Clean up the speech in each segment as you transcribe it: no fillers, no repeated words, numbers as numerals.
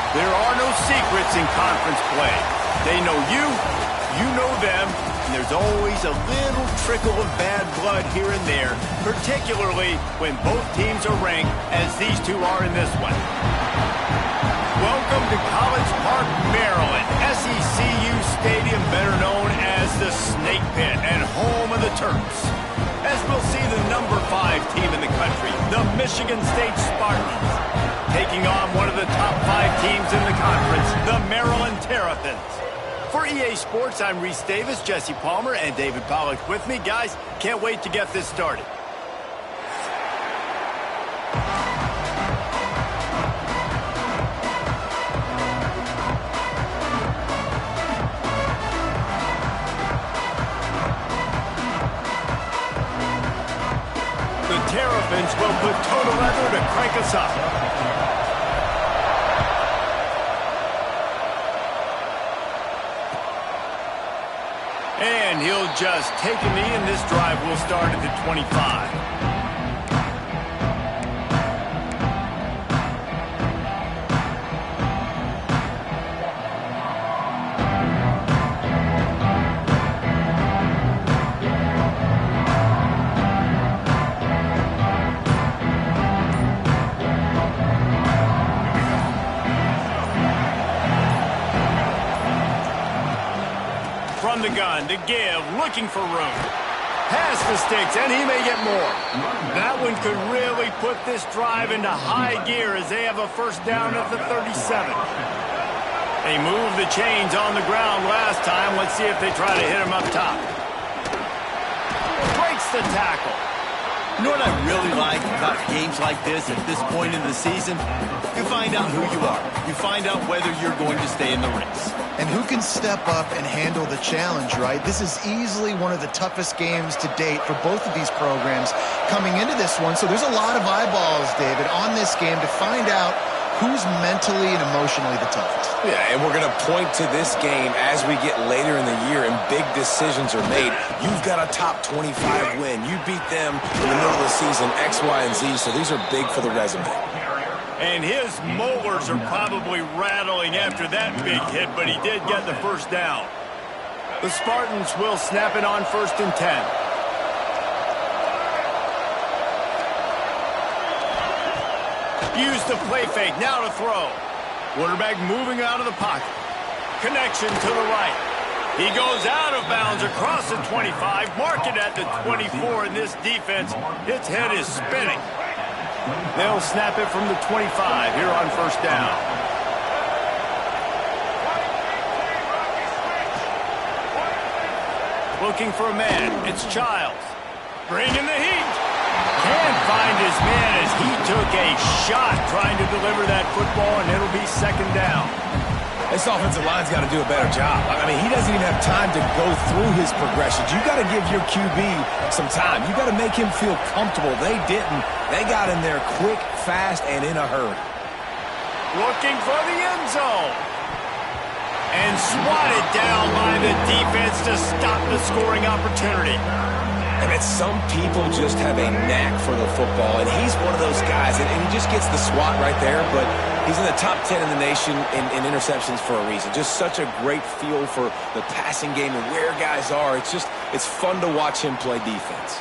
There are no secrets in conference play. They know you, you know them, and there's always a little trickle of bad blood here and there, particularly when both teams are ranked as these two are in this one. Welcome to College Park, Maryland, SECU Stadium, better known as the Snake Pit and home of the Terps. As we'll see the number 5 team in the country, the Michigan State Spartans, taking on one of the top 5 teams in the conference, the Maryland Terrapins. For EA Sports, I'm Reese Davis, Jesse Palmer, and David Pollack with me. Guys, can't wait to get this started. The Terrapins will put total leather to crank us up. And he'll just take a knee, and this drive will start at the 25. From the gun to give, looking for room. Pass the sticks, and he may get more. That one could really put this drive into high gear as they have a first down at the 37. They moved the chains on the ground last time. Let's see if they try to hit him up top. Breaks the tackle. You know what I really like about games like this at this point in the season? You find out who you are. You find out whether you're going to stay in the race. And who can step up and handle the challenge, right? This is easily one of the toughest games to date for both of these programs coming into this one. So there's a lot of eyeballs, David, on this game to find out who's mentally and emotionally the toughest. Yeah, and we're going to point to this game as we get later in the year and big decisions are made. You've got a top 25 win. You beat them in the middle of the season, X, Y, and Z, so these are big for the resume. And his molars are probably rattling after that big hit, but he did get the first down. The Spartans will snap it on 1st and 10. Use the play fake, now to throw. Quarterback moving out of the pocket. Connection to the right. He goes out of bounds across the 25, mark it at the 24, and this defense, its head is spinning. They'll snap it from the 25 here on 1st down. Looking for a man. It's Childs. Bringing the heat. Can't find his man as he took a shot trying to deliver that football, and it'll be 2nd down. This offensive line's got to do a better job. I mean, he doesn't even have time to go through his progressions. You got to give your QB some time. You got to make him feel comfortable. They didn't. They got in there quick, fast, and in a hurry. Looking for the end zone. And swatted down by the defense to stop the scoring opportunity. I mean, some people just have a knack for the football, and he's one of those guys, and he just gets the swat right there, but he's in the top 10 in the nation in interceptions for a reason. Just such a great feel for the passing game and where guys are. It's fun to watch him play defense.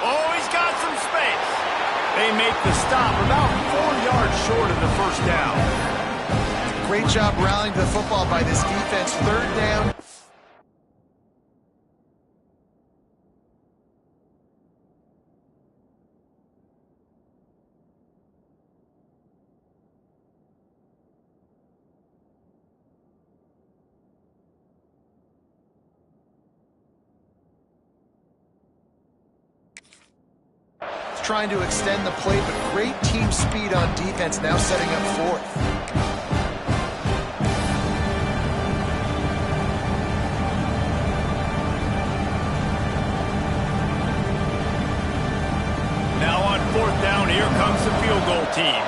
Oh, he's got some space. They make the stop about 4 yards short of the first down. Great job rallying the football by this defense. 3rd down. Trying to extend the play, but great team speed on defense, now setting up 4th. Now on 4th down, here comes the field goal team.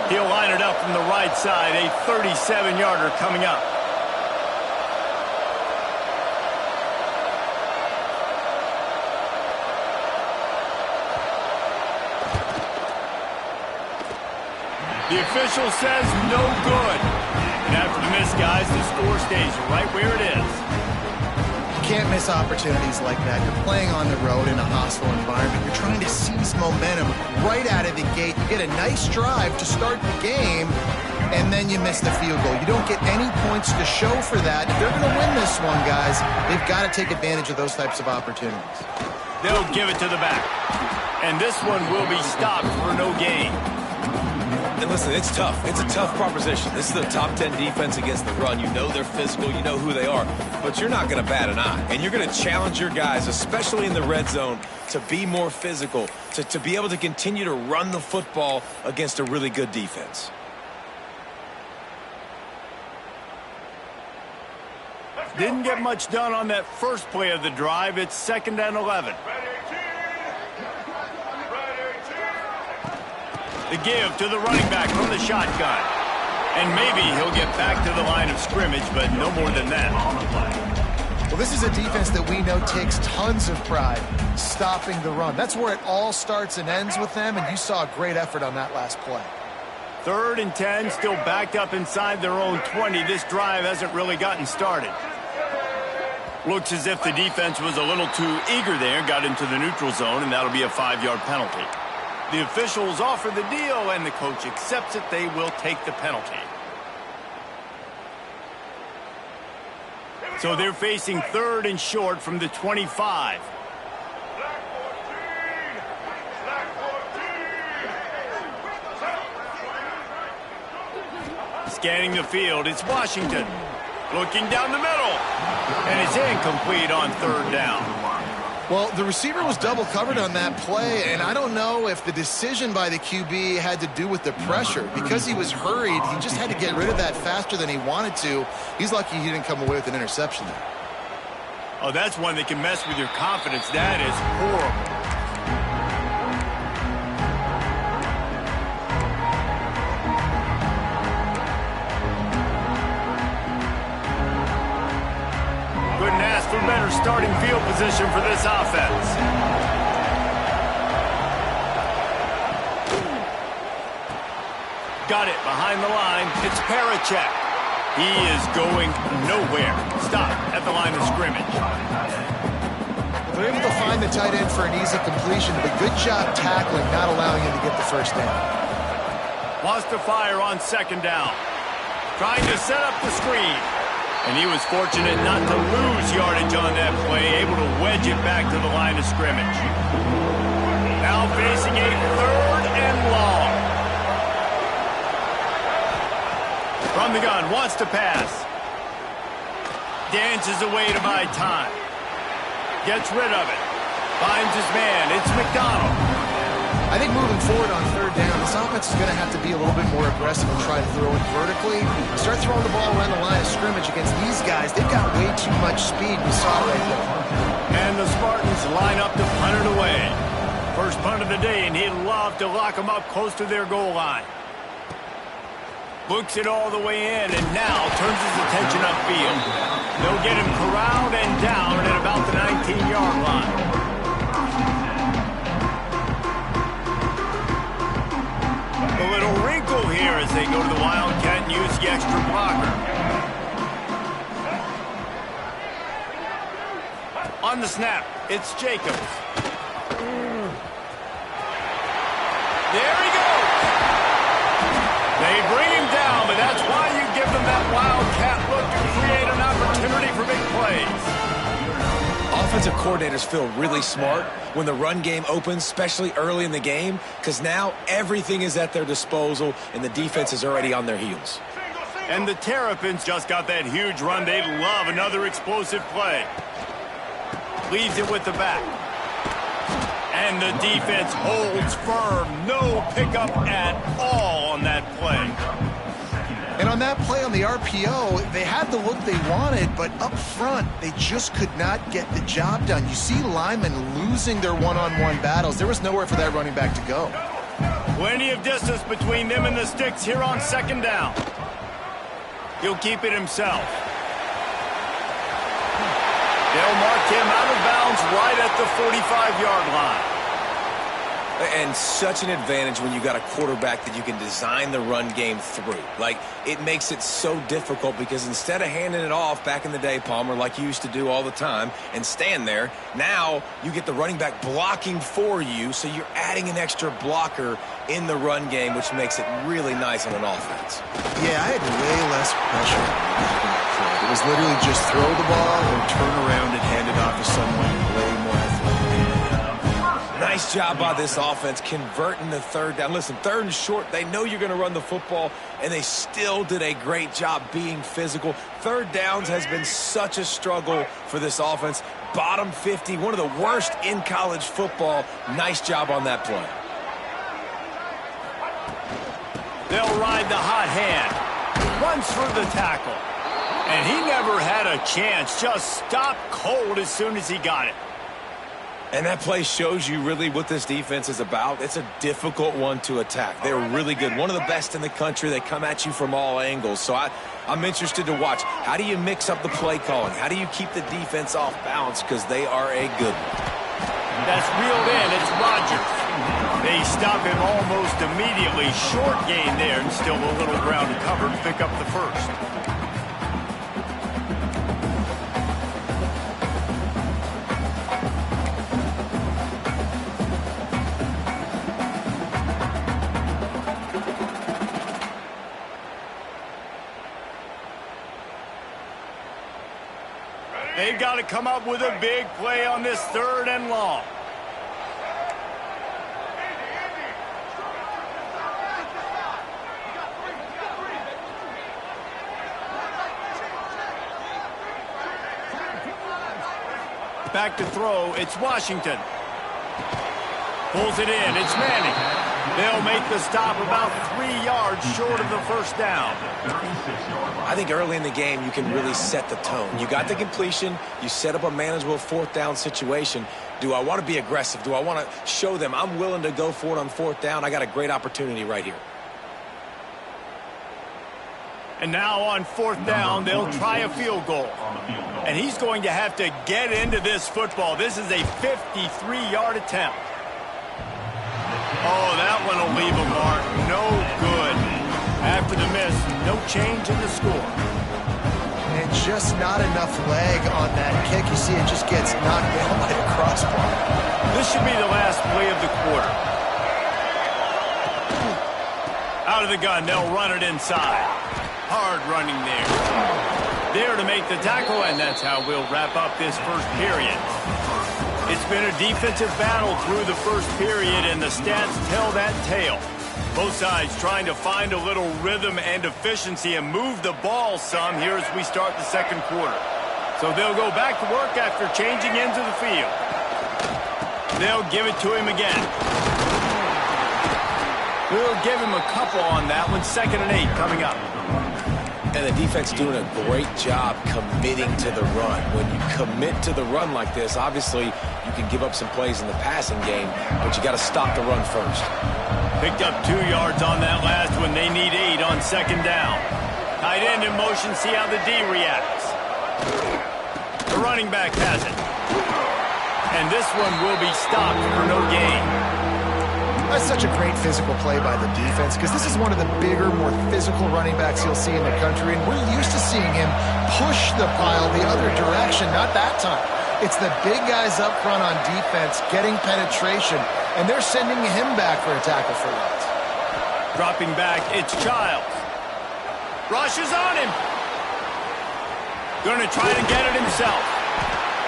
He'll line it up from the right side, a 37-yarder coming up. The official says no good. And after the miss, guys, the score stays right where it is. You can't miss opportunities like that. You're playing on the road in a hostile environment. You're trying to seize momentum right out of the gate. You get a nice drive to start the game, and then you miss the field goal. You don't get any points to show for that. If they're going to win this one, guys, they've got to take advantage of those types of opportunities. They'll give it to the back. And this one will be stopped for no gain. And listen, it's tough. It's a tough proposition. This is the top 10 defense against the run. You know they're physical. You know who they are. But you're not going to bat an eye. And you're going to challenge your guys, especially in the red zone, to be more physical, to be able to continue to run the football against a really good defense. Didn't get much done on that first play of the drive. It's 2nd and 11. The give to the running back from the shotgun. And maybe he'll get back to the line of scrimmage, but no more than that. Well, this is a defense that we know takes tons of pride stopping the run. That's where it all starts and ends with them, and you saw a great effort on that last play. 3rd and 10, still backed up inside their own 20. This drive hasn't really gotten started. Looks as if the defense was a little too eager there, got into the neutral zone, and that'll be a 5-yard penalty. The officials offer the deal, and the coach accepts it. They will take the penalty. So they're facing 3rd and short from the 25. Scanning the field, it's Washington. Looking down the middle. And it's incomplete on 3rd down. Well, the receiver was double covered on that play, and I don't know if the decision by the QB had to do with the pressure. Because he was hurried, he just had to get rid of that faster than he wanted to. He's lucky he didn't come away with an interception there. Oh, that's one that can mess with your confidence. That is horrible. Couldn't ask for better starting field position for this offense. Got it behind the line. It's Parachek. He is going nowhere. Stop at the line of scrimmage. They're able to find the tight end for an easy completion, but good job tackling, not allowing him to get the first down. Wants to fire on 2nd down. Trying to set up the screen. And he was fortunate not to lose yardage on that play, able to wedge it back to the line of scrimmage. Now facing a 3rd and long. From the gun, wants to pass. Dances away to buy time. Gets rid of it. Finds his man. It's McDonald. I think moving forward on 3rd down, this offense is going to have to be a little bit more aggressive and try to throw it vertically. Start throwing the ball around the line of scrimmage against these guys. They've got way too much speed. We saw it right there. And the Spartans line up to punt it away. First punt of the day, and he'd love to lock them up close to their goal line. Books it all the way in, and now turns his attention upfield. They'll get him corralled and down at about the 19-yard line. A little wrinkle here as they go to the Wildcat and use the extra blocker. On the snap, it's Jacobs. There he goes. They bring him down, but that's why you give them that Wildcat look to create an opportunity for big plays. Offensive coordinators feel really smart when the run game opens, especially early in the game, because now everything is at their disposal and the defense is already on their heels. And the Terrapins just got that huge run. They'd love another explosive play. Leaves it with the back. And the defense holds firm. No pickup at all on that play. And on that play on the RPO, they had the look they wanted, but up front, they just could not get the job done. You see linemen losing their one-on-one battles. There was nowhere for that running back to go. Plenty of distance between them and the sticks here on 2nd down. He'll keep it himself. They'll mark him out of bounds right at the 45-yard line. And such an advantage when you got a quarterback that you can design the run game through. Like, it makes it so difficult because instead of handing it off back in the day, Palmer, like you used to do all the time, and stand there, now you get the running back blocking for you, so you're adding an extra blocker in the run game, which makes it really nice on an offense. Yeah, I had way less pressure. It was literally just throw the ball or turn around and hand it off to someone way more athletic. Nice job by this offense converting the third down. Listen, third and short, they know you're going to run the football, and they still did a great job being physical. Third downs has been such a struggle for this offense. Bottom 50, one of the worst in college football. Nice job on that play. They'll ride the hot hand. Runs through the tackle. And he never had a chance. Just stopped cold as soon as he got it. And that play shows you really what this defense is about. It's a difficult one to attack. They're really good. One of the best in the country. They come at you from all angles. So I'm interested to watch. How do you mix up the play calling? How do you keep the defense off balance? Because they are a good one. That's reeled in. It's Rodgers. They stop him almost immediately. Short gain there, and still a little ground to cover to pick up the first. They've got to come up with a big play on this 3rd and long. Back to throw, it's Washington. Pulls it in, it's Manning. They'll make the stop about 3 yards short of the first down. I think early in the game you can really set the tone. You got the completion, you set up a manageable 4th down situation. Do I want to be aggressive? Do I want to show them I'm willing to go for it on 4th down? I got a great opportunity right here. And now on 4th down, they'll try a field goal. And he's going to have to get into this football. This is a 53-yard attempt. Oh, that one will leave a mark. No good. After the miss, no change in the score. And just not enough leg on that kick. You see it just gets knocked down by the crossbar. This should be the last play of the quarter. Out of the gun, they'll run it inside. Hard running there. There to make the tackle, and that's how we'll wrap up this first period. It's been a defensive battle through the first period, and the stats tell that tale. Both sides trying to find a little rhythm and efficiency and move the ball some here as we start the second quarter. So they'll go back to work after changing into the field. They'll give it to him again. We'll give him a couple on that one. 2nd and 8 coming up. And the defense doing a great job committing to the run. When you commit to the run like this, obviously you can give up some plays in the passing game, but you got to stop the run first. Picked up 2 yards on that last one. They need 8 on 2nd down. Tight end in motion, see how the D reacts. The running back has it. And this one will be stopped for no gain. That's such a great physical play by the defense because this is one of the bigger, more physical running backs you'll see in the country, and we're used to seeing him push the pile the other direction. Not that time. It's the big guys up front on defense getting penetration, and they're sending him back for a tackle for loss. Dropping back, it's Childs. Rushes on him. Going to try to get it himself.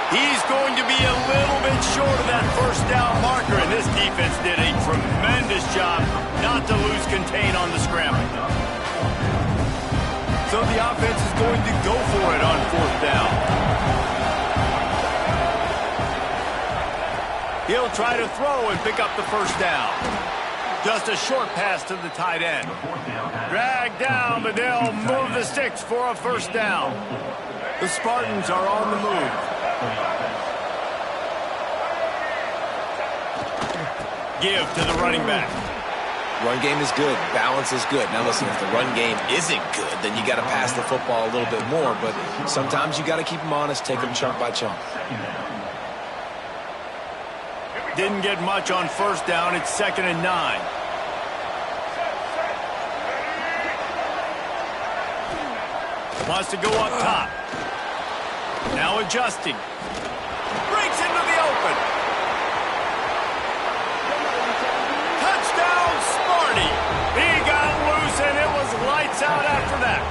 He's going to be a little bit short of that first down marker, and this defense did a tremendous job not to lose contain on the scramble. So the offense is going to go for it on 4th down. He'll try to throw and pick up the first down. Just a short pass to the tight end. Dragged down, but they'll move the sticks for a first down. The Spartans are on the move. Give to the running back. Run game is good. Balance is good. Now listen, if the run game isn't good, then you got to pass the football a little bit more. But sometimes you got to keep them honest, take them chunk by chunk. Didn't get much on first down. It's 2nd and 9. Wants to go up top. Now adjusting. Breaks into the open. Touchdown, Smarty. He got loose, and it was lights out after that.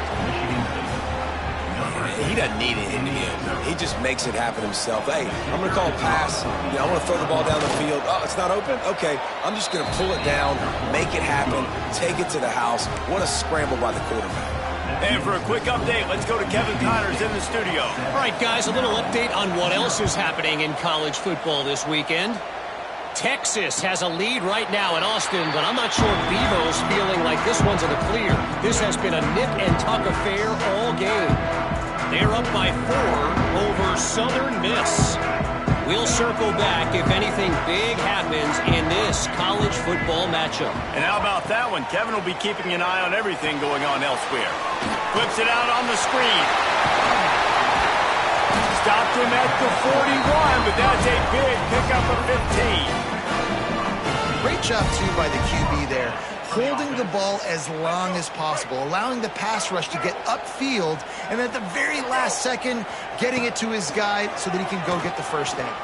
He doesn't need it in the end. He just makes it happen himself. Hey, I'm going to call a pass. You know, I want to throw the ball down the field. Oh, it's not open? Okay, I'm just going to pull it down, make it happen, take it to the house. What a scramble by the quarterback. And for a quick update, let's go to Kevin Connors in the studio. All right, guys, a little update on what else is happening in college football this weekend. Texas has a lead right now in Austin, but I'm not sure Bevo's feeling like this one's in the clear. This has been a nip and tuck affair all game. They're up by 4 over Southern Miss. We'll circle back if anything big happens in this college football matchup. And how about that one? Kevin will be keeping an eye on everything going on elsewhere. Flips it out on the screen. Stopped him at the 41, but that's a big pickup of 15. Great job, too, by the QB there. Holding the ball as long as possible, allowing the pass rush to get upfield, and at the very last second, getting it to his guy so that he can go get the first down.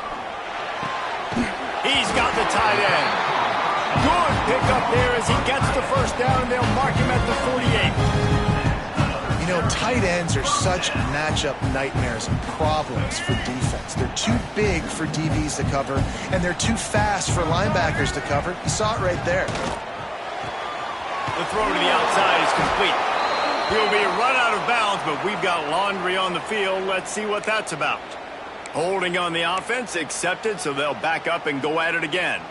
He's got the tight end. Good pickup there as he gets the first down, and they'll mark him at the 48. You know, tight ends are such matchup nightmares and problems for defense. They're too big for DBs to cover, and they're too fast for linebackers to cover. You saw it right there. The throw to the outside is complete. He'll be run out of bounds, but we've got laundry on the field. Let's see what that's about. Holding on the offense, accepted, so they'll back up and go at it again.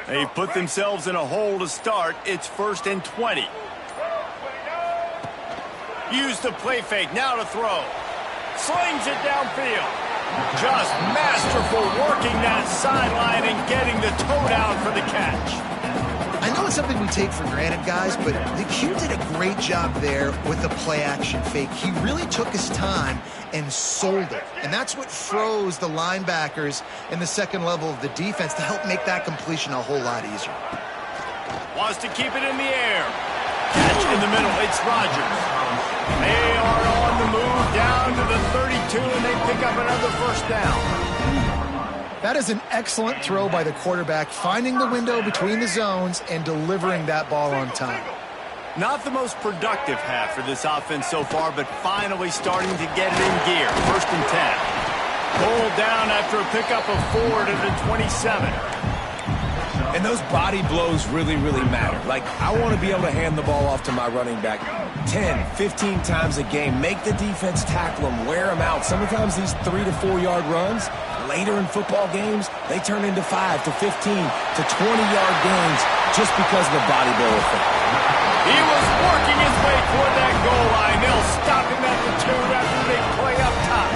They put themselves in a hole to start. It's 1st and 20. Use the play fake. Now to throw. Slings it downfield. Just masterful working that sideline and getting the toe down for the catch. I know it's something we take for granted, guys, but the Q did a great job there with the play-action fake. He really took his time and sold it. And that's what froze the linebackers in the second level of the defense to help make that completion a whole lot easier. Wants to keep it in the air. Catch in the middle. It's Rodgers. They are on the move down to the 32, and they pick up another first down. That is an excellent throw by the quarterback, finding the window between the zones and delivering that ball on time. Not the most productive half for this offense so far, but finally starting to get it in gear. 1st and 10. Pulled down after a pickup of 4 to the 27. And those body blows really, really matter. Like, I want to be able to hand the ball off to my running back 10, 15 times a game. Make the defense tackle them, wear them out. Sometimes these 3 to 4 yard runs, later in football games, they turn into 5 to 15 to 20-yard gains just because of the body blow effect. He was working his way toward that goal line. They'll stop him at the 2 after they play up top.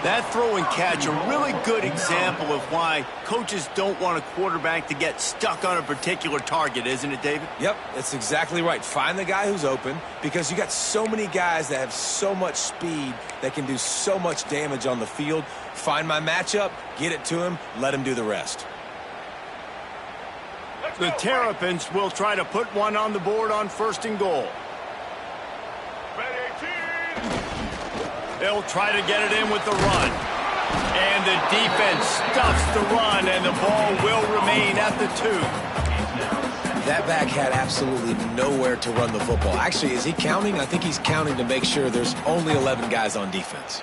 That throw and catch, a really good example of why coaches don't want a quarterback to get stuck on a particular target, isn't it, David? Yep, that's exactly right. Find the guy who's open, because you got so many guys that have so much speed that can do so much damage on the field. Find my matchup, get it to him, let him do the rest. The Terrapins will try to put one on the board on 1st and goal. They'll try to get it in with the run. And the defense stuffs the run, and the ball will remain at the 2. That back had absolutely nowhere to run the football. Actually, is he counting? I think he's counting to make sure there's only 11 guys on defense.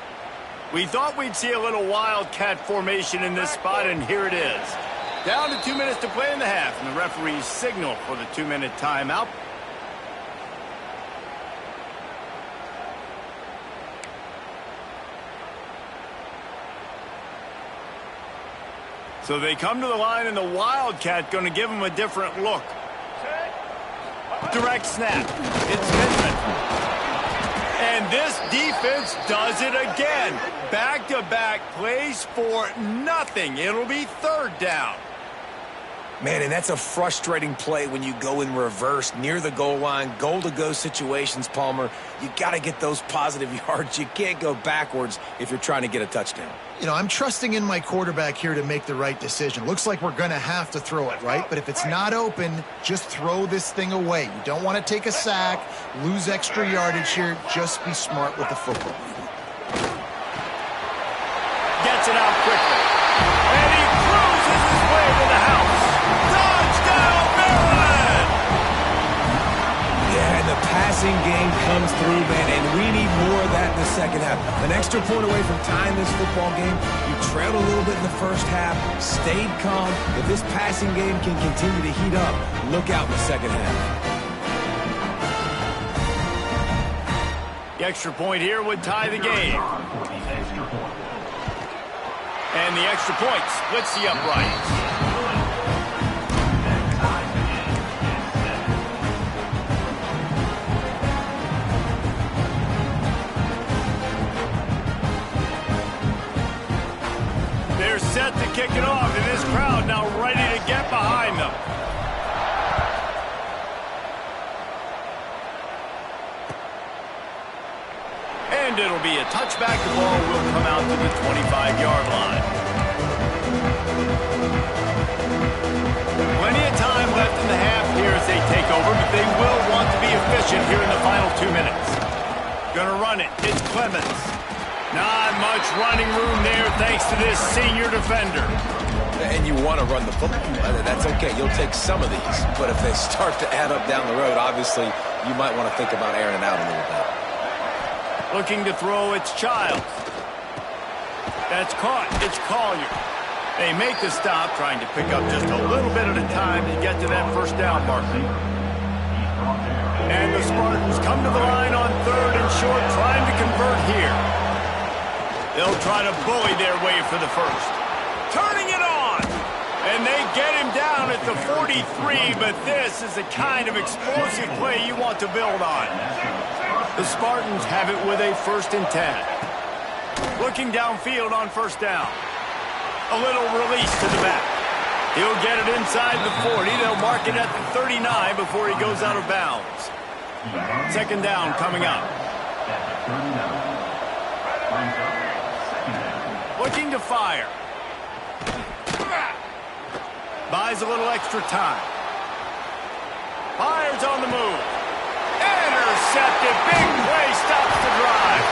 We thought we'd see a little wildcat formation in this spot, and here it is. Down to 2 minutes to play in the half, and the referees signal for the 2-minute timeout. So they come to the line, and the Wildcat going to give them a different look. Direct snap. It's Pittman. And this defense does it again. Back-to-back plays for nothing. It'll be third down. Man, and that's a frustrating play when you go in reverse near the goal line, goal-to-go situations, Palmer. You got to get those positive yards. You can't go backwards if you're trying to get a touchdown. You know, I'm trusting in my quarterback here to make the right decision. Looks like we're going to have to throw it, right? But if it's not open, just throw this thing away. You don't want to take a sack, lose extra yardage here. Just be smart with the football. Gets it out quickly. And he cruises his way to the house. Touchdown, Maryland! Yeah, and the passing game comes through, man, and we need more of that in the second half. An extra point away from tying this football game. You trailed a little bit in the first half, stayed calm. If this passing game can continue to heat up, look out in the second half. The extra point here would tie the game. And the extra point splits the uprights. They're set to kick it off, and this crowd now ready to get behind them. And it'll be a touchback. The ball will come out to the 25-yard line. Plenty of time left in the half here as they take over, but they will want to be efficient here in the final 2 minutes. Gonna run it. It's Clemens. Not much running room there thanks to this senior defender. And you want to run the football. That's okay. You'll take some of these. But if they start to add up down the road, obviously, you might want to think about airing it out a little bit. Looking to throw, it's Childs. That's caught. It's Collier. They make the stop, trying to pick up just a little bit at a time to get to that first down marker. And the Spartans come to the line on third and short, trying to convert here. They'll try to bully their way for the first. Turning it on! And they get him down at the 43, but this is the kind of explosive play you want to build on. The Spartans have it with a 1st and 10. Looking downfield on first down. A little release to the back. He'll get it inside the 40. They'll mark it at the 39 before he goes out of bounds. Second down coming up. Looking to fire. Buys a little extra time. Fires on the move. Intercepted. Big play stops the drive.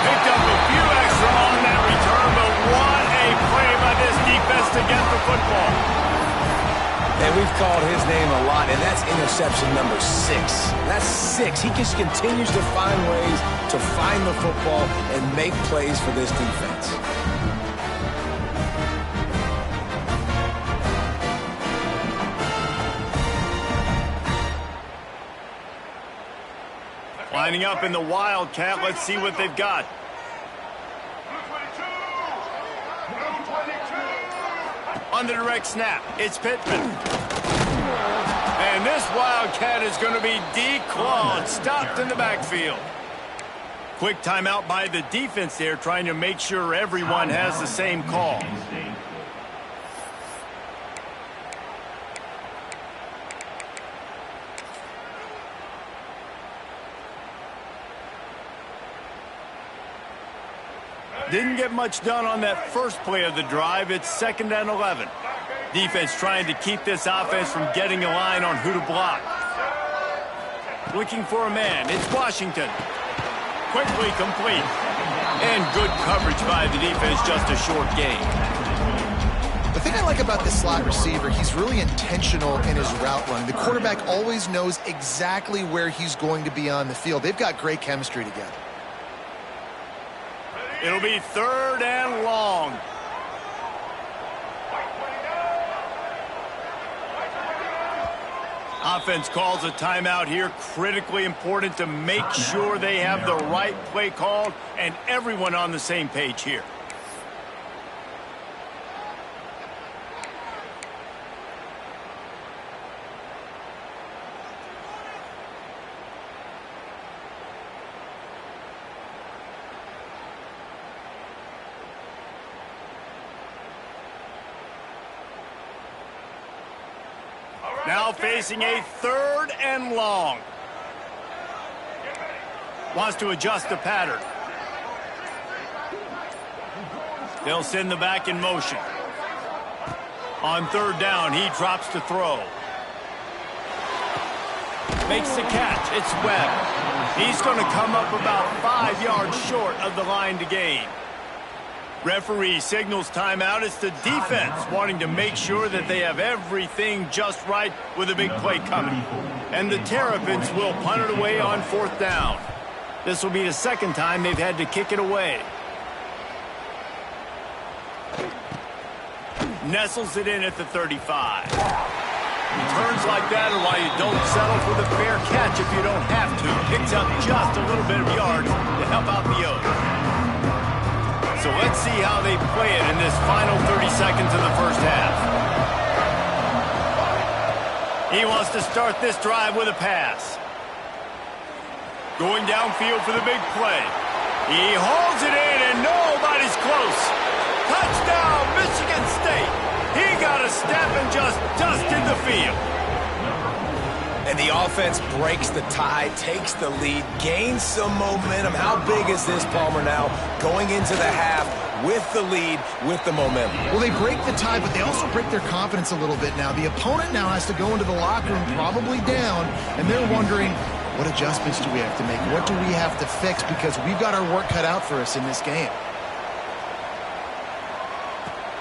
Picked up a few extra on that return, but what a play by this defense to get the football. And we've called his name a lot, and that's interception number 6. That's 6. He just continues to find ways to find the football and make plays for this defense. Lining up in the Wildcat. Let's see what they've got. On the direct snap, it's Pittman. And this Wildcat is going to be declawed, stopped in the backfield. Quick timeout by the defense there, trying to make sure everyone has the same call. Didn't get much done on that first play of the drive. It's 2nd and 11. Defense trying to keep this offense from getting a line on who to block. Looking for a man. It's Washington. Quickly complete. And good coverage by the defense, just a short gain. The thing I like about this slot receiver, he's really intentional in his route run. The quarterback always knows exactly where he's going to be on the field. They've got great chemistry together. It'll be 3rd and long. Offense calls a timeout here. Critically important to make sure they have the right play called and everyone on the same page here. Now facing a 3rd and long. Wants to adjust the pattern. They'll send the back in motion. On 3rd down, he drops to throw. Makes the catch. It's Webb. He's going to come up about 5 yards short of the line to gain. Referee signals timeout. It's the defense wanting to make sure that they have everything just right with a big play coming. And the Terrapins will punt it away on 4th down. This will be the 2nd time they've had to kick it away. Nestles it in at the 35. Returns like that are why you don't settle for the fair catch if you don't have to. Picks up just a little bit of yards to help out the Oaks. So let's see how they play it in this final 30 seconds of the first half. He wants to start this drive with a pass. Going downfield for the big play. He hauls it in and nobody's close. Touchdown, Michigan State. He got a step and just dusted the field. And the offense breaks the tie, takes the lead, gains some momentum. How big is this, Palmer, now going into the half with the lead, with the momentum? Well, they break the tie, but they also break their confidence a little bit now. The opponent now has to go into the locker room probably down, and they're wondering, what adjustments do we have to make? What do we have to fix? Because we've got our work cut out for us in this game.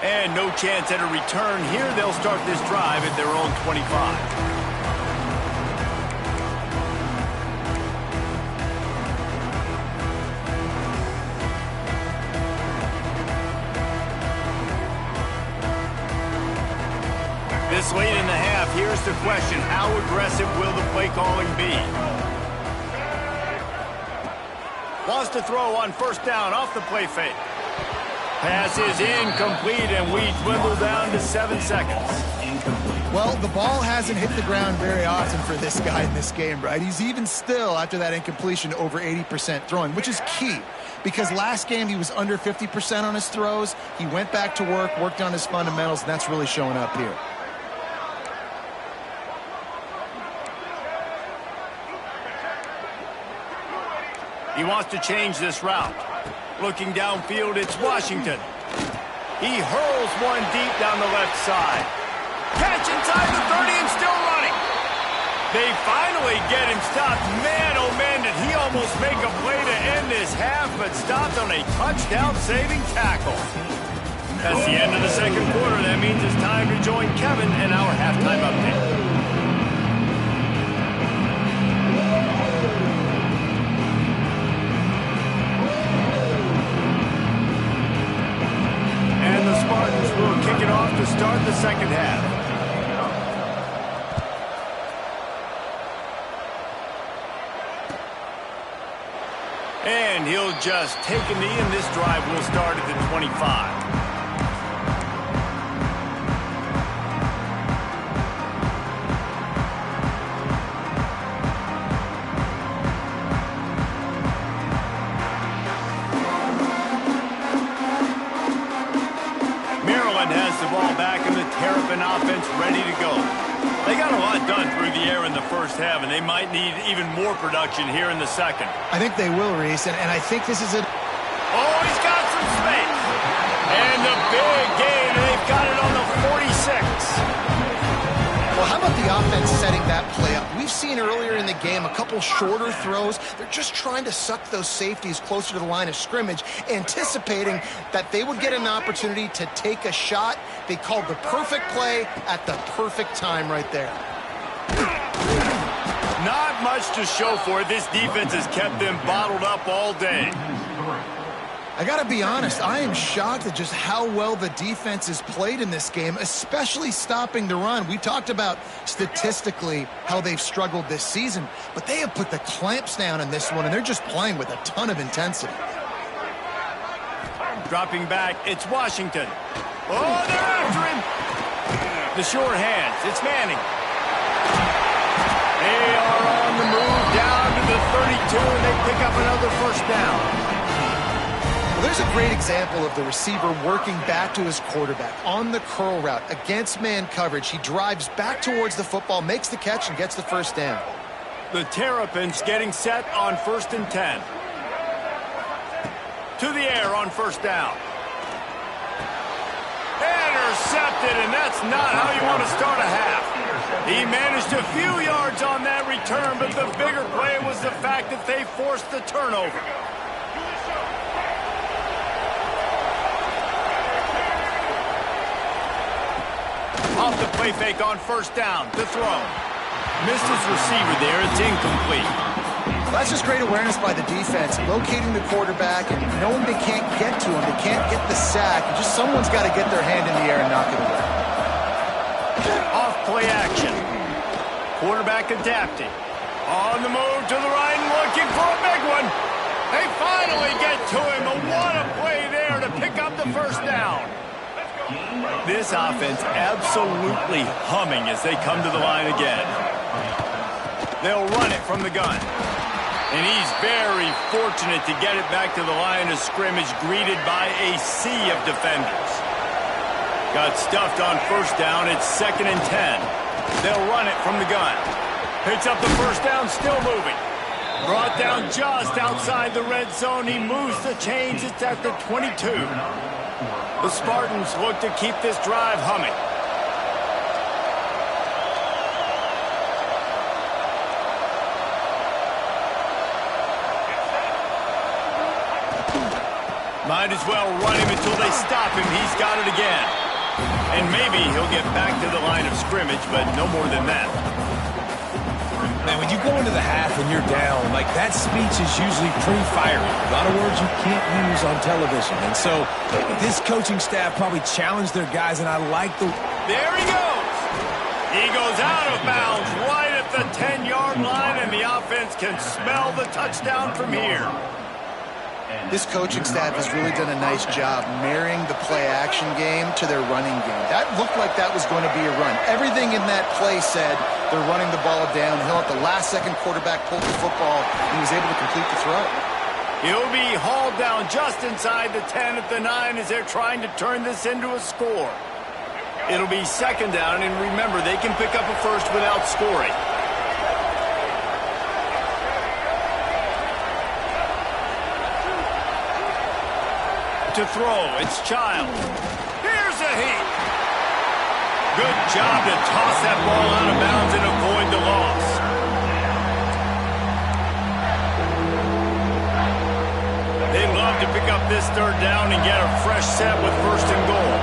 And no chance at a return here. They'll start this drive at their own 25. This late in the half, here's the question. How aggressive will the play calling be? Wants to throw on 1st down off the play fake. Pass is incomplete, and we dwindle down to 7 seconds. Well, the ball hasn't hit the ground very often for this guy in this game, right? He's even still, after that incompletion, over 80% throwing, which is key. Because last game, he was under 50% on his throws. He went back to work, worked on his fundamentals, and that's really showing up here. He wants to change this route. Looking downfield, it's Washington. He hurls one deep down the left side. Catch inside the 30 and still running. They finally get him stopped. Man, oh man, did he almost make a play to end this half, but stopped on a touchdown-saving tackle. That's the end of the 2nd quarter. That means it's time to join Kevin in our halftime update. And the Spartans will kick it off to start the 2nd half. And he'll just take a knee, and this drive will start at the 25. Maryland has the ball back, and the Terrapin offense ready to go. They got a lot done through the air in the first half, and they might need even more production here in the 2nd. I think they will, Reese, and I think this is it. Oh, he's got some space. And the big gain, and they've got it on the 46. Well, how about the offense setting that play up? We've seen earlier in the game a couple shorter throws. They're just trying to suck those safeties closer to the line of scrimmage, anticipating that they would get an opportunity to take a shot. They called the perfect play at the perfect time right there. Not much to show for it. This defense has kept them bottled up all day. I got to be honest, I am shocked at just how well the defense has played in this game, especially stopping the run. We talked about statistically how they've struggled this season, but they have put the clamps down in this one, and they're just playing with a ton of intensity. Dropping back, it's Washington. Oh, they're after him. The short hands, it's Manning. They are on the move down to the 32, and they pick up another 1st down. Well, there's a great example of the receiver working back to his quarterback on the curl route against man coverage. He drives back towards the football, makes the catch, and gets the first down. The Terrapins getting set on 1st and 10. To the air on 1st down. Intercepted, and that's not how you want to start a half. He managed a few yards on that return, but the bigger play was the fact that they forced the turnover. Off the play fake on 1st down. To throw. Missed his receiver there. It's incomplete. That's just great awareness by the defense, locating the quarterback and knowing they can't get to him. They can't get the sack. Just someone's got to get their hand in the air and knock it away. Off play action. Quarterback adapting. On the move to the right and looking for a big one. They finally get to him. But what a play there to pick up the first down. This offense absolutely humming as they come to the line again. They'll run it from the gun. And he's very fortunate to get it back to the line of scrimmage, greeted by a sea of defenders. Got stuffed on 1st down. It's 2nd and 10. They'll run it from the gun. Picks up the first down, still moving. Brought down just outside the red zone. He moves the chains. It's at the 22. The Spartans look to keep this drive humming. Might as well run him until they stop him. He's got it again. And maybe he'll get back to the line of scrimmage, but no more than that. Man, when you go into the half and you're down, like, that speech is usually pretty fiery. A lot of words you can't use on television. And so this coaching staff probably challenged their guys, and I like the... There he goes. He goes out of bounds right at the 10-yard line, and the offense can smell the touchdown from here. This coaching staff has really done a nice job marrying the play-action game to their running game. That looked like that was going to be a run. Everything in that play said they're running the ball downhill. At the last-second, quarterback pulled the football, and he was able to complete the throw. He'll be hauled down just inside the 10 at the 9 as they're trying to turn this into a score. It'll be 2nd down, and remember, they can pick up a first without scoring. To throw, it's Child. Here's a heat. Good job to toss that ball out of bounds and avoid the loss. They'd love to pick up this 3rd down and get a fresh set with 1st and goal.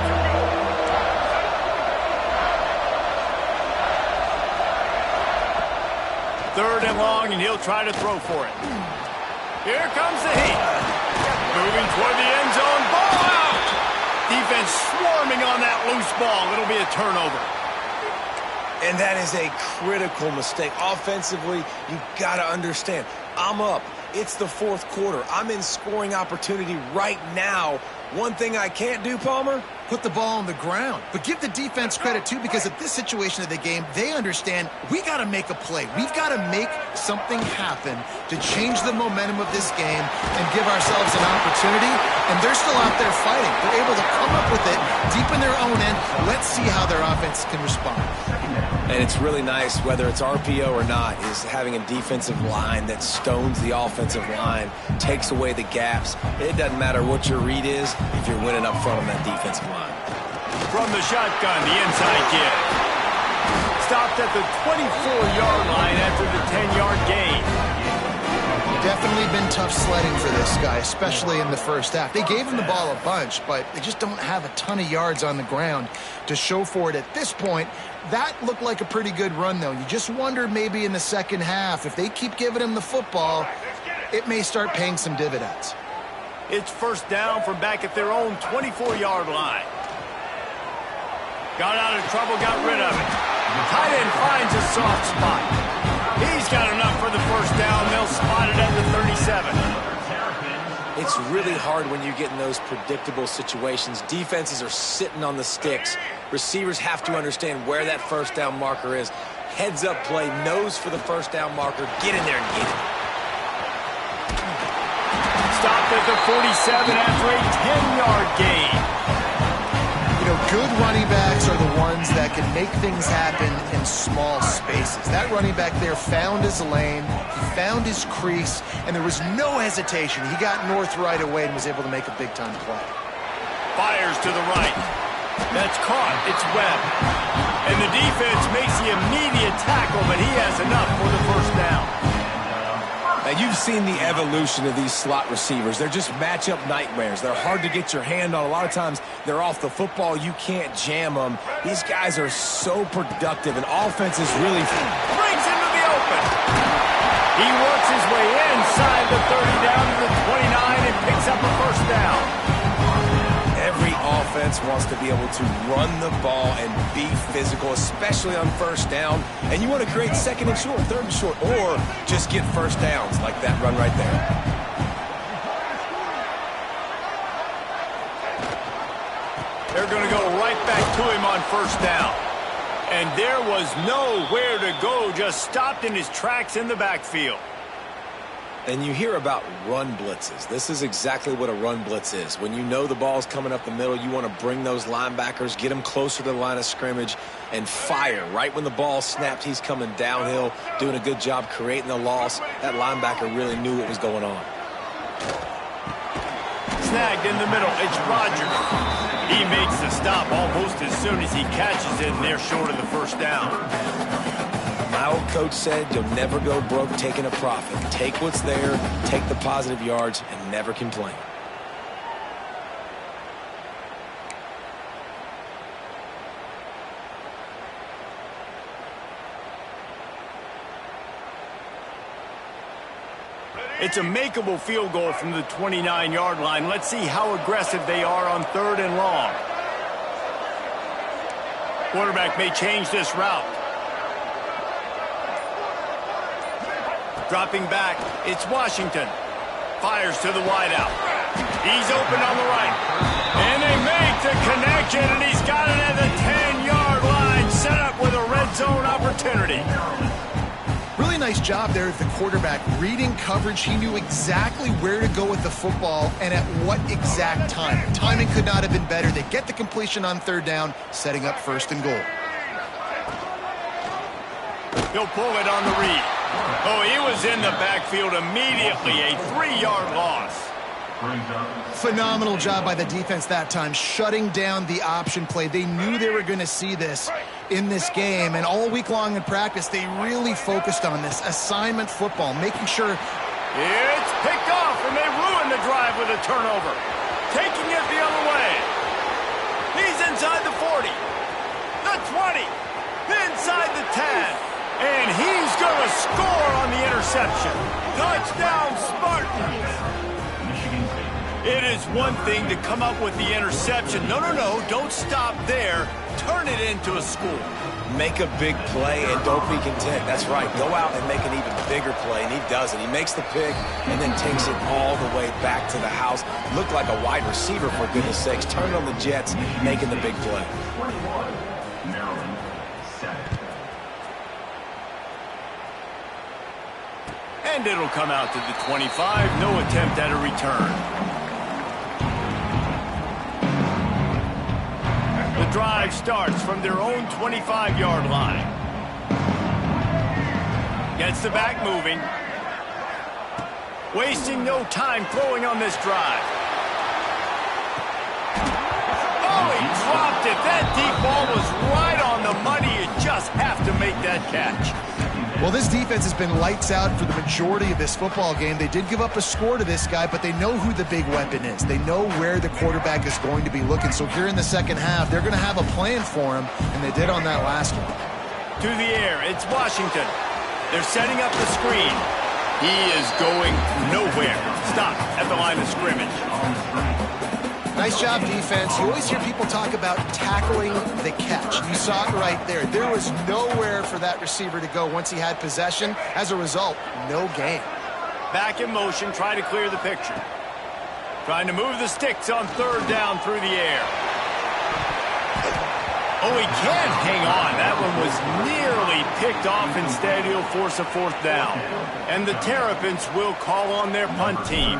Third and long, and he'll try to throw for it. Here comes the heat. Moving toward the end zone. Ball out! Defense swarming on that loose ball. It'll be a turnover. And that is a critical mistake. Offensively, you got to understand, I'm up. It's the 4th quarter. I'm in scoring opportunity right now. One thing I can't do, Palmer? Put the ball on the ground. But give the defense credit, too, because at this situation of the game, they understand we got to make a play. We've got to make something happen to change the momentum of this game and give ourselves an opportunity. And they're still out there fighting. They're able to come up with it deep in their own end. Let's see how their offense can respond. And it's really nice, whether it's RPO or not, is having a defensive line that stones the offensive line, takes away the gaps. It doesn't matter what your read is if you're winning up front on that defensive line. From the shotgun, the inside give. Stopped at the 24-yard line after the 10-yard gain. Definitely been tough sledding for this guy, especially in the first half. They gave him the ball a bunch, but they just don't have a ton of yards on the ground to show for it at this point. That looked like a pretty good run, though. You just wonder maybe in the second half, if they keep giving him the football, it may start paying some dividends. It's 1st down from back at their own 24-yard line. Got out of trouble, got rid of it. Tight end finds a soft spot. He's got enough for the 1st down. They'll spot it at the 37. It's really hard when you get in those predictable situations. Defenses are sitting on the sticks. Receivers have to understand where that 1st down marker is. Heads up play, nose for the 1st down marker. Get in there and get it. Stopped at the 47 after a 10-yard gain. You know, good running backs are the ones that can make things happen in small spaces. That running back there found his lane, he found his crease, and there was no hesitation. He got north right away and was able to make a big-time play. Fires to the right. That's caught. It's Webb. And the defense makes the immediate tackle, but he has enough for the first down. Now, you've seen the evolution of these slot receivers. They're just matchup nightmares. They're hard to get your hand on. A lot of times, they're off the football. You can't jam them. These guys are so productive, and offenses really brings him to the open. He works his way inside the 30 down to the 29 and picks up a first down. Every offense wants to be able to run the ball and be physical, especially on first down. And you want to create second and short, third and short, or just get first downs like that run right there. They're going to go right back to him on first down. And there was nowhere to go, just stopped in his tracks in the backfield. And you hear about run blitzes. This is exactly what a run blitz is. When you know the ball's coming up the middle, you want to bring those linebackers, get them closer to the line of scrimmage, and fire. Right when the ball snapped, he's coming downhill, doing a good job creating the loss. That linebacker really knew what was going on. Snagged in the middle. It's Rogers. He makes the stop almost as soon as he catches it, and they're short of the first down. My old coach said you'll never go broke taking a profit. Take what's there, take the positive yards, and never complain. It's a makeable field goal from the 29-yard line. Let's see how aggressive they are on third and long. Quarterback may change this route. Dropping back, it's Washington. Fires to the wideout. He's open on the right. And they make the connection, and he's got it at the 10-yard line, set up with a red zone opportunity. Really nice job there at the quarterback. Reading coverage, he knew exactly where to go with the football and at what exact time. Timing could not have been better. They get the completion on third down, setting up first and goal. He'll pull it on the read. Oh, he was in the backfield immediately. A 3-yard loss. Phenomenal job by the defense that time, shutting down the option play. They knew they were going to see this in this game, and all week long in practice, they really focused on this assignment football, making sure. It's picked off, and they ruin the drive with a turnover. Taking it the other way. He's inside the 40, the 20, inside the 10. And he's going to score on the interception. Touchdown, Spartans. It is one thing to come up with the interception. No, don't stop there. Turn it into a score. Make a big play and don't be content. That's right. Go out and make an even bigger play, and he does it. He makes the pick and then takes it all the way back to the house. Looked like a wide receiver, for goodness sakes. Turned on the Jets, making the big play. And it'll come out to the 25. No attempt at a return. The drive starts from their own 25-yard line. Gets the back moving. Wasting no time throwing on this drive. Oh, he dropped it. That deep ball was right on the money. You just have to make that catch. Well, this defense has been lights out for the majority of this football game. They did give up a score to this guy, but they know who the big weapon is. They know where the quarterback is going to be looking. So here in the second half, they're going to have a plan for him, and they did on that last one. To the air, it's Washington. They're setting up the screen. He is going nowhere. Stop at the line of scrimmage. Nice job, defense. You always hear people talk about tackling the catch. You saw it right there. There was nowhere for that receiver to go once he had possession. As a result, no gain. Back in motion, try to clear the picture. Trying to move the sticks on third down through the air. Oh, he can't hang on. That one was nearly picked off. Instead, he'll force a fourth down. And the Terrapins will call on their punt team.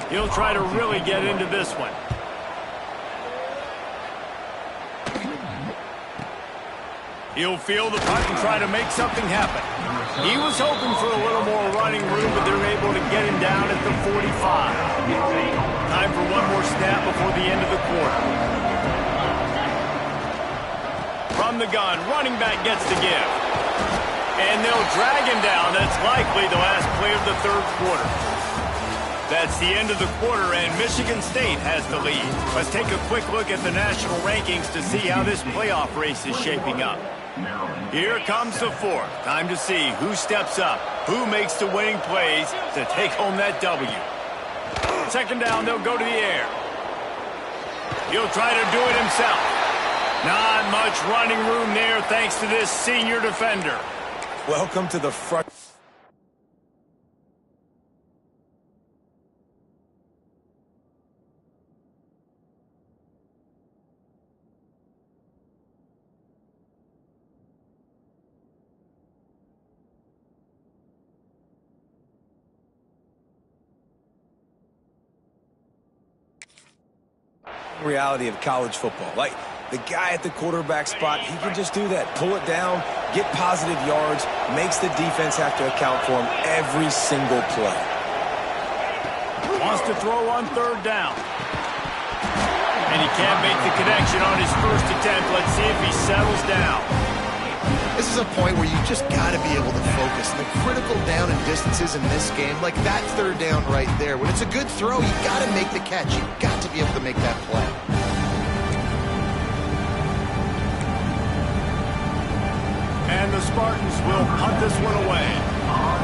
He'll try to really get into this one. He'll field the punt and try to make something happen. He was hoping for a little more running room, but they're able to get him down at the 45. Time for one more snap before the end of the quarter. From the gun, running back gets the give. And they'll drag him down. That's likely the last play of the third quarter. That's the end of the quarter, and Michigan State has the lead. Let's take a quick look at the national rankings to see how this playoff race is shaping up. Here comes the fourth. Time to see who steps up, who makes the winning plays to take home that W. Second down, they'll go to the air. He'll try to do it himself. Not much running room there thanks to this senior defender. Welcome to the front. Reality of college football. Like, the guy at the quarterback spot, he can just do that. Pull it down, get positive yards, makes the defense have to account for him every single play. Wants to throw on third down. And he can't make the connection on his first attempt. Let's see if he settles down. This is a point where you just got to be able to focus. The critical down and distances in this game, like that third down right there. When it's a good throw, you got to make the catch. You got to be able to make that play. And the Spartans will punt this one away.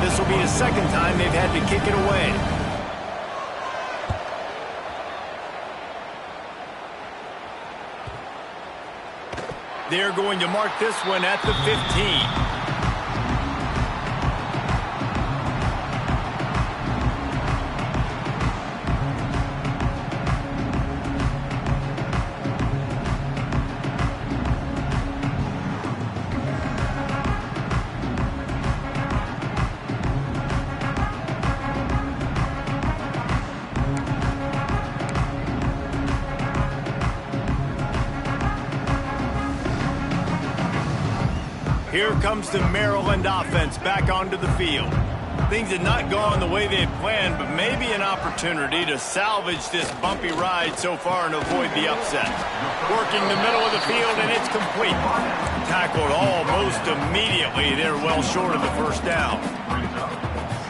This will be the second time they've had to kick it away. They're going to mark this one at the 15. Here comes the Maryland offense back onto the field. Things had not gone the way they had planned, but maybe an opportunity to salvage this bumpy ride so far and avoid the upset. Working the middle of the field, and it's complete. Tackled almost immediately. They're well short of the first down.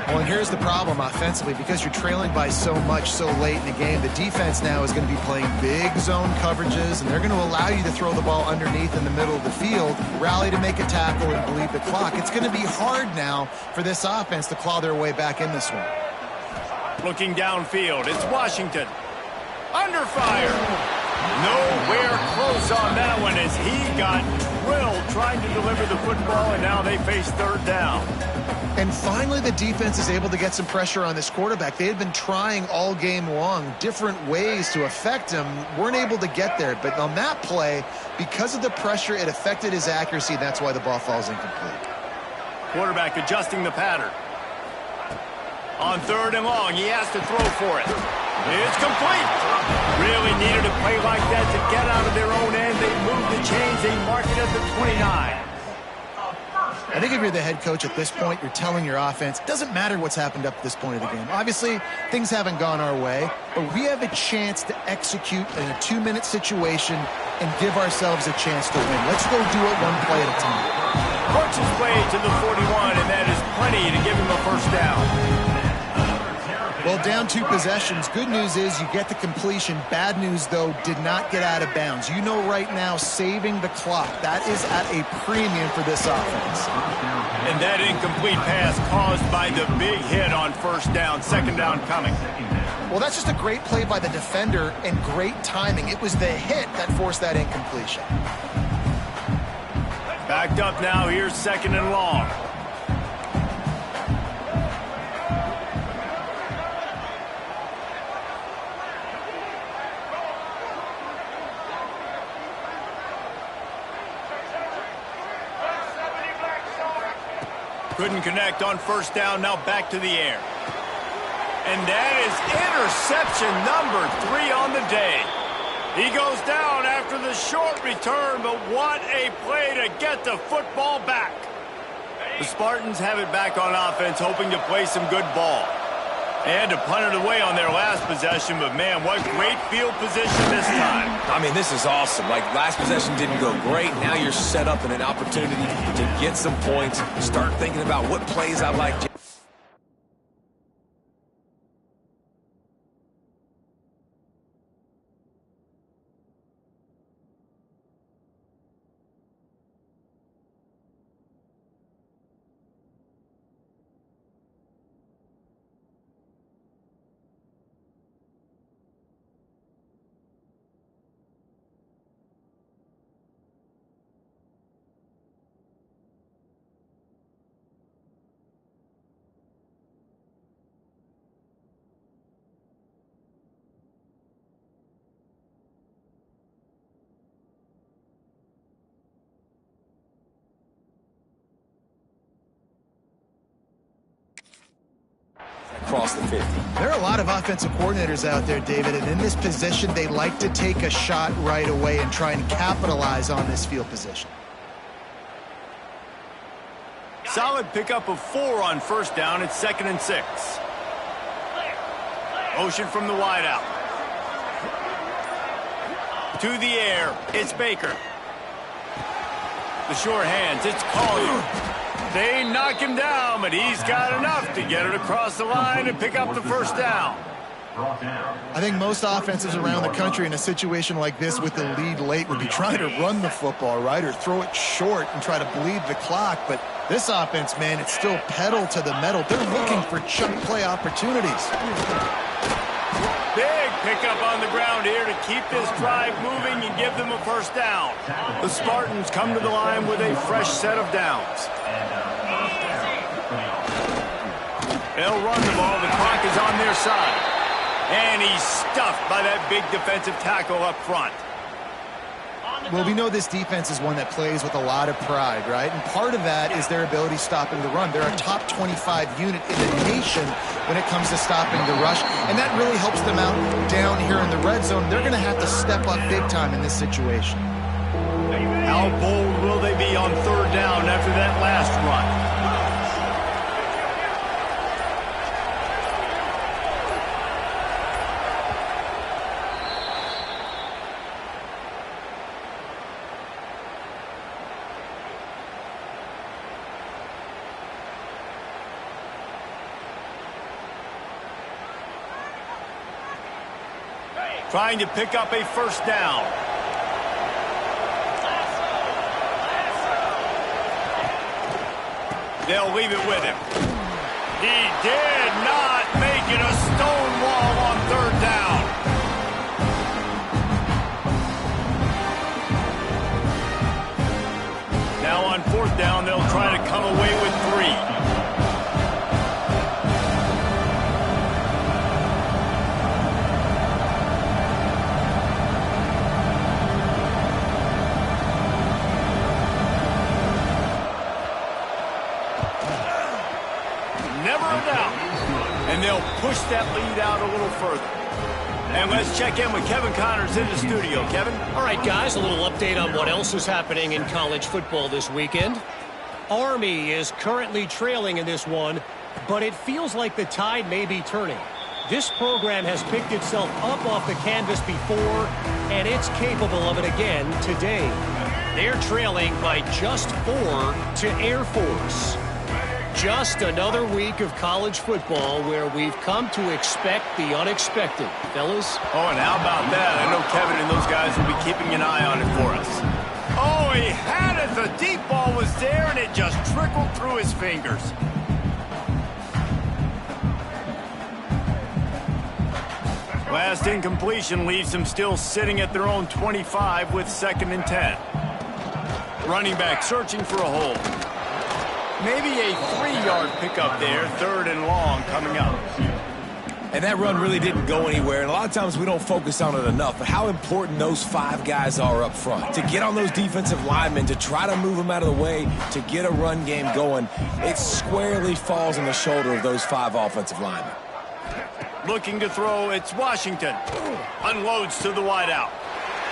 Well, and here's the problem offensively. Because you're trailing by so much so late in the game, the defense now is going to be playing big zone coverages, and they're going to allow you to throw the ball underneath in the middle of the field, rally to make a tackle, and bleed the clock. It's going to be hard now for this offense to claw their way back in this one. Looking downfield, it's Washington. Under fire. Nowhere close on that one as he got drilled trying to deliver the football, and now they face third down. And finally, the defense is able to get some pressure on this quarterback. They had been trying all game long different ways to affect him, weren't able to get there. But on that play, because of the pressure, it affected his accuracy, and that's why the ball falls incomplete. Quarterback adjusting the pattern. On third and long, he has to throw for it. It's complete. Really needed a play like that to get out of their own end. They moved the chains. They mark it at the 29. I think if you're the head coach at this point, you're telling your offense, it doesn't matter what's happened up to this point of the game. Obviously, things haven't gone our way, but we have a chance to execute in a 2-minute situation and give ourselves a chance to win. Let's go do it one play at a time. Coaches play to the 41, and that is plenty to give him a first down. Well, down 2 possessions. Good news is you get the completion. Bad news, though, did not get out of bounds. You know right now, saving the clock, that is at a premium for this offense. And that incomplete pass caused by the big hit on first down, second down coming. Well, that's just a great play by the defender and great timing. It was the hit that forced that incompletion. Backed up now, here's second and long. Couldn't connect on first down, now back to the air. And that is interception number 3 on the day. He goes down after the short return, but what a play to get the football back. The Spartans have it back on offense, hoping to play some good ball. They had to punt it away on their last possession, but man, what great field position this time. I mean, this is awesome. Like, last possession didn't go great. Now you're set up in an opportunity to get some points, start thinking about what plays I like to. Across the 50. There are a lot of offensive coordinators out there, David, and in this position, they like to take a shot right away and try and capitalize on this field position. Solid pickup of 4 on first down. It's 2nd and 6. Motion from the wideout. To the air, it's Baker. The short hands, it's Collier. They knock him down, but he's got enough to get it across the line and pick up the first down. I think most offenses around the country in a situation like this with the lead late would be trying to run the football, right, or throw it short and try to bleed the clock. But this offense, man, it's still pedal to the metal. They're looking for chunk play opportunities. Big pickup on the ground here to keep this drive moving and give them a first down. The Spartans come to the line with a fresh set of downs. They'll run the ball. The clock is on their side. And he's stuffed by that big defensive tackle up front. Well, we know this defense is one that plays with a lot of pride, right? And part of that is their ability stopping the run. They're a top 25 unit in the nation when it comes to stopping the rush. And that really helps them out down here in the red zone. They're going to have to step up big time in this situation. How bold will they be on third down after that last run? Trying to pick up a first down. They'll leave it with him. He did not make it a stone wall on third down. Now on fourth down, they'll try to come away with 3. And they'll push that lead out a little further. And let's check in with Kevin Connors in the studio. Kevin? All right, guys, a little update on what else is happening in college football this weekend. Army is currently trailing in this one, but it feels like the tide may be turning. This program has picked itself up off the canvas before, and it's capable of it again today. They're trailing by just 4 to Air Force. Just another week of college football where we've come to expect the unexpected. Fellas? Oh, and how about that? I know Kevin and those guys will be keeping an eye on it for us. Oh, he had it. The deep ball was there, and it just trickled through his fingers. Last incompletion leaves them still sitting at their own 25 with 2nd and 10. Running back searching for a hole. Maybe a 3-yard pickup there, 3rd and long coming up. And that run really didn't go anywhere, and a lot of times we don't focus on it enough, but how important those 5 guys are up front. To get on those defensive linemen, to try to move them out of the way, to get a run game going, it squarely falls on the shoulder of those 5 offensive linemen. Looking to throw, it's Washington. Unloads to the wideout.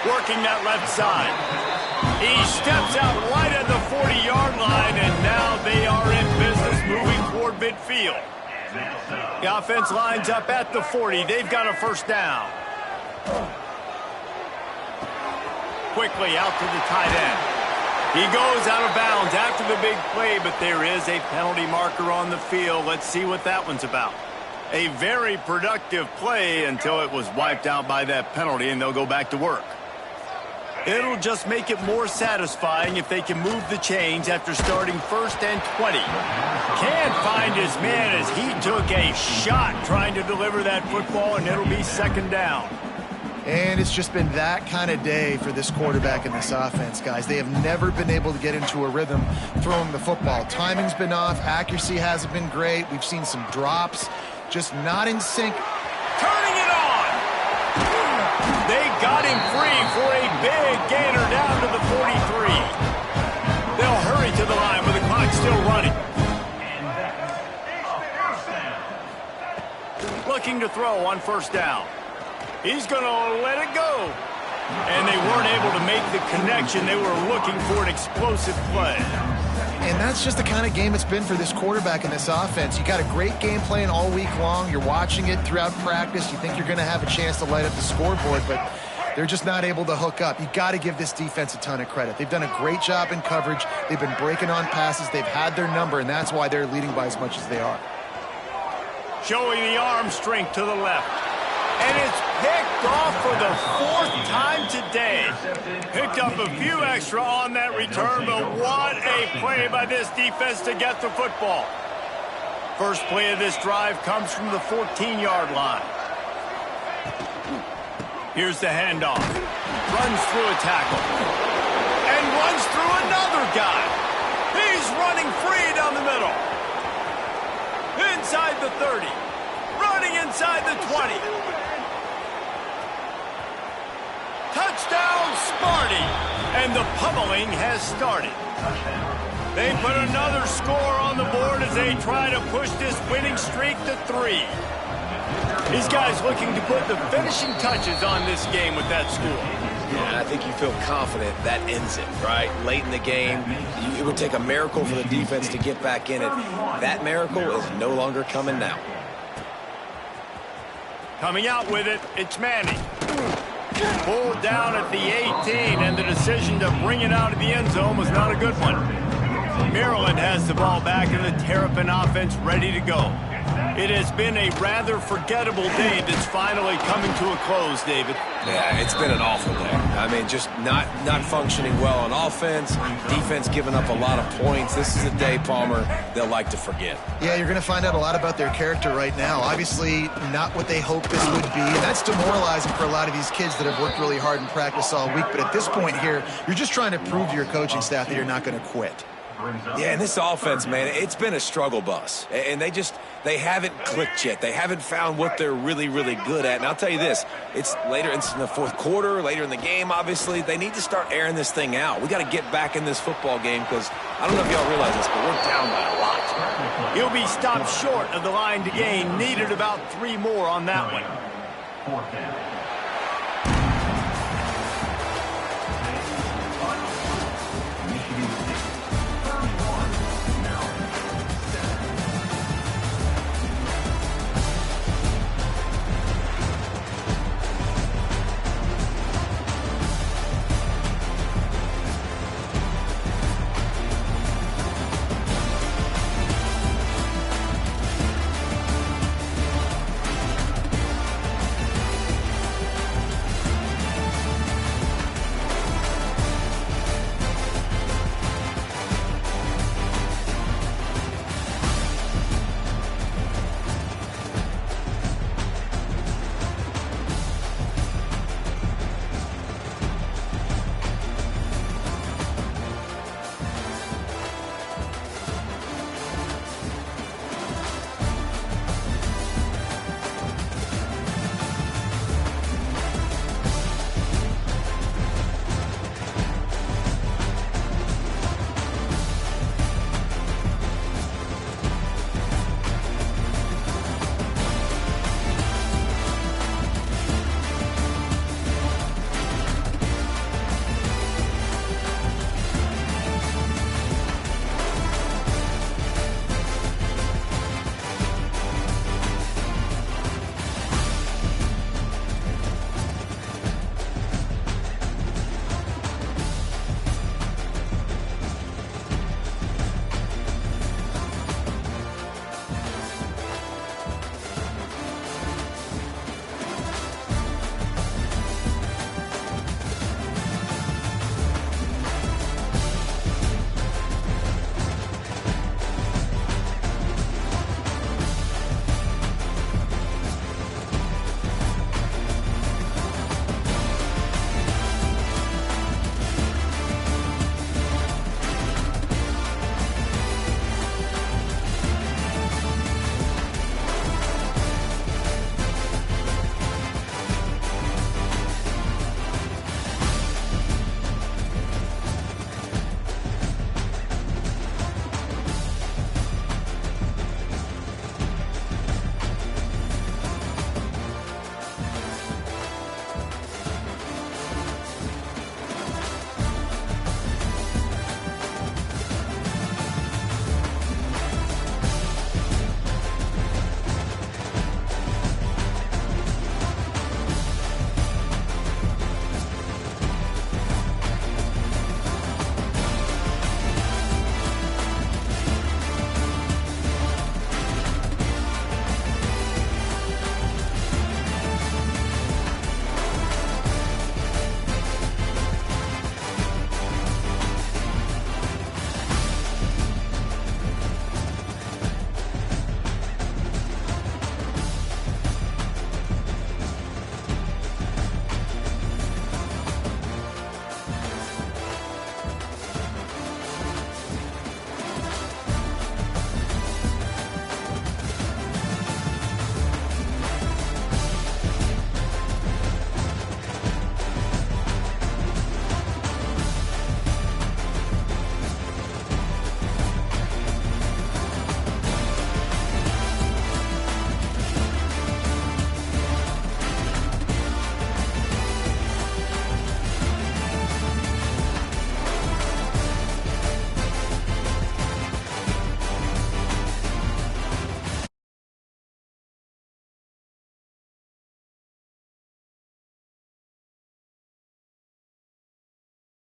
Working that left side. He steps out right at the 40-yard line, and now they are in business moving toward midfield. The offense lines up at the 40. They've got a first down. Quickly out to the tight end. He goes out of bounds after the big play, but there is a penalty marker on the field. Let's see what that one's about. A very productive play until it was wiped out by that penalty, and they'll go back to work. It'll just make it more satisfying if they can move the chains after starting 1st and 20. Can't find his man as he took a shot trying to deliver that football, and it'll be 2nd down. And it's just been that kind of day for this quarterback and this offense, guys. They have never been able to get into a rhythm throwing the football. Timing's been off. Accuracy hasn't been great. We've seen some drops. Just not in sync. Turning it on! They got him free for a big gainer down to the 43. They'll hurry to the line with the clock still running. Looking to throw on 1st down. He's going to let it go. And they weren't able to make the connection. They were looking for an explosive play. And that's just the kind of game it's been for this quarterback and this offense. You got a great game plan all week long. You're watching it throughout practice. You think you're going to have a chance to light up the scoreboard, but they're just not able to hook up. You got to give this defense a ton of credit. They've done a great job in coverage. They've been breaking on passes. They've had their number, and that's why they're leading by as much as they are. Showing the arm strength to the left. And it's picked off for the 4th time today. Picked up a few extra on that return, but what a play by this defense to get the football. First play of this drive comes from the 14-yard line. Here's the handoff. Runs through a tackle. And runs through another guy. He's running free down the middle. Inside the 30. Running inside the 20. Touchdown, Sparty! And the pummeling has started. They put another score on the board as they try to push this winning streak to 3. These guys looking to put the finishing touches on this game with that score. Yeah, I think you feel confident that ends it, right? Late in the game, it would take a miracle for the defense to get back in it. That miracle is no longer coming now. Coming out with it, it's Manning. Pulled down at the 18, and the decision to bring it out of the end zone was not a good one. Maryland has the ball back, and the Terrapin offense ready to go. It has been a rather forgettable day that's finally coming to a close, David. Yeah, it's been an awful day. I mean, just not functioning well on offense, defense giving up a lot of points. This is a day, Palmer, they'll like to forget. Yeah, you're going to find out a lot about their character right now. Obviously, not what they hoped this would be, and that's demoralizing for a lot of these kids that have worked really hard in practice all week. But at this point here, you're just trying to prove to your coaching staff that you're not going to quit. Yeah, and this offense, man, it's been a struggle bus. And they haven't clicked yet. They haven't found what they're really, really good at. And I'll tell you this, it's later, it's in the 4th quarter, later in the game, obviously. They need to start airing this thing out. We got to get back in this football game because I don't know if y'all realize this, but we're down by a lot. He'll be stopped short of the line to gain. Needed about 3 more on that one.